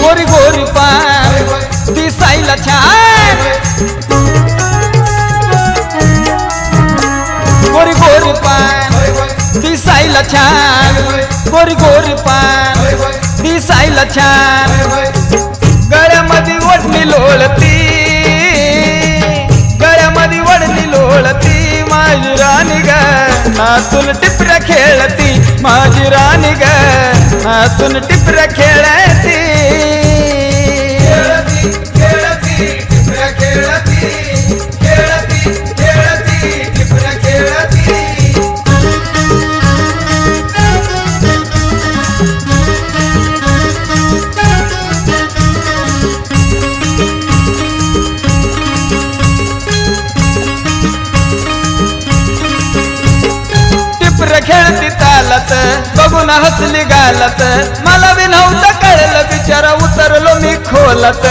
गोरी गोरी पान दिसायला छान गोरी गोरी पान दिसायला छान गोरी गोरी पान दिसायला छान गळ्यामध्ये ओढणी लोळती गळ्यामध्ये ओढणी लोळती माझी राणी ग नाचून टिपऱ्या खेळती माझी राणी ग नाचून टिपऱ्या खेळती खेळती टिपऱ्या खेळती खेळती खेळती टिपऱ्या खेळती खेळती तालत बघून हसली गालत मला बी नव्हतं कळलं बिचारा उतरलो मी खोलत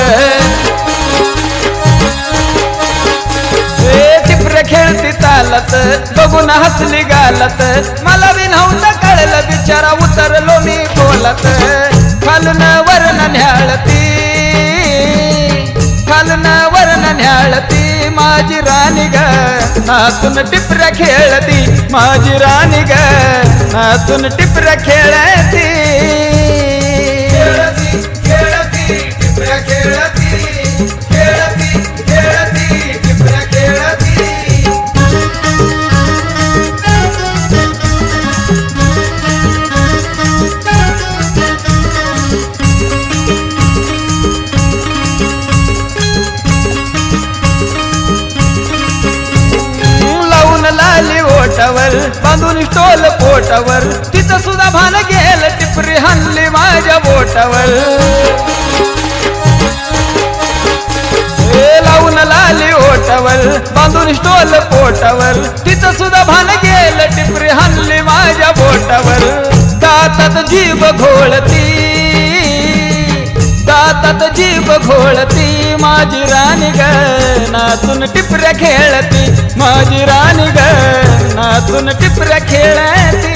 टिपऱ्या खेळती तालत बघून हसली गालत मला बी नव्हतं कळलं बिचारा उतरलो मी खोलत खालून वरण न्याळती खालून वरण न्याळती माझी राणी ग नाचून टिपऱ्या खेळती माझी राणी ग नाचून टिपऱ्या खेळती खेळती खेळती टिपऱ्या खेळती खेळती खेळती टिपऱ्या खेळती लाली ओटावर बांधून स्टोल पोटावर तिचं सुद्धा भान गेल टिपरी हाणली माझ्या बोटावर लावून लाली ओटावर बांधून स्टोल पोटावर तिचं सुद्धा भान गेल टिपरी हाणली माझ्या बोटावर दातात जीभ घोळती दातात जीभ घोळती माझी राणी ग नाचून टिपऱ्या खेळती माझी राणी ग नाचून टिपऱ्या खेळती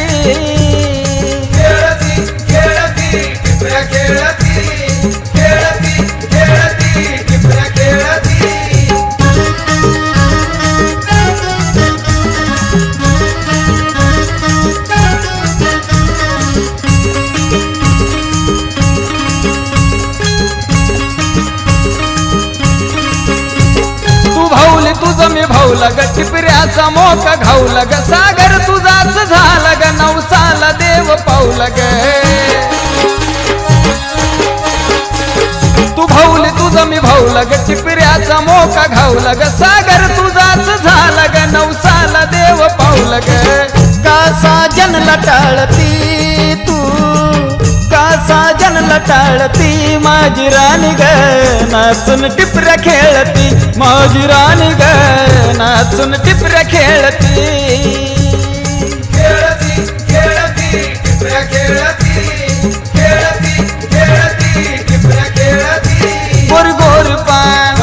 खेळती खेळती टिपऱ्या खेळती खेळती खेळती टिपऱ्या खेळती तुझं मी भाऊला ग टिपऱ्याचा मोका घाऊला ग सागर तुझाच झाला ग नवसाला देव पावला ग तू भाऊली तुझं मी भाऊला ग टिपऱ्याचा मोका घाऊला ग सागर तुझाच झाला ग नवसाला देव पावला ग कासा जनला टाळती तू कासा जनला टाळती माझी राणी ग नाचून टिपऱ्या खेळती माझी राणी ग नाचून टिपऱ्या खेळती खेळती खेळती टिपऱ्या खेळती खेळती खेळती टिपऱ्या खेळती गोर गोर पान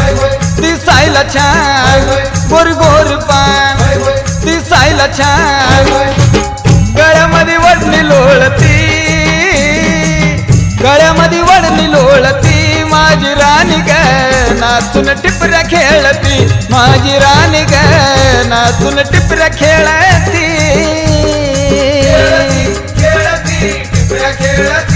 दिसायला छान गोर गोर पान दिसायला छान गळ्यामध्ये वडणी लोळती गळ्यामध्ये वडणी लोळती माझी राणी ग नाचून टिपऱ्या खेळती माझी राणी ग नाचून टिपऱ्या खेळती खेळती खेळती टिपऱ्या खेळती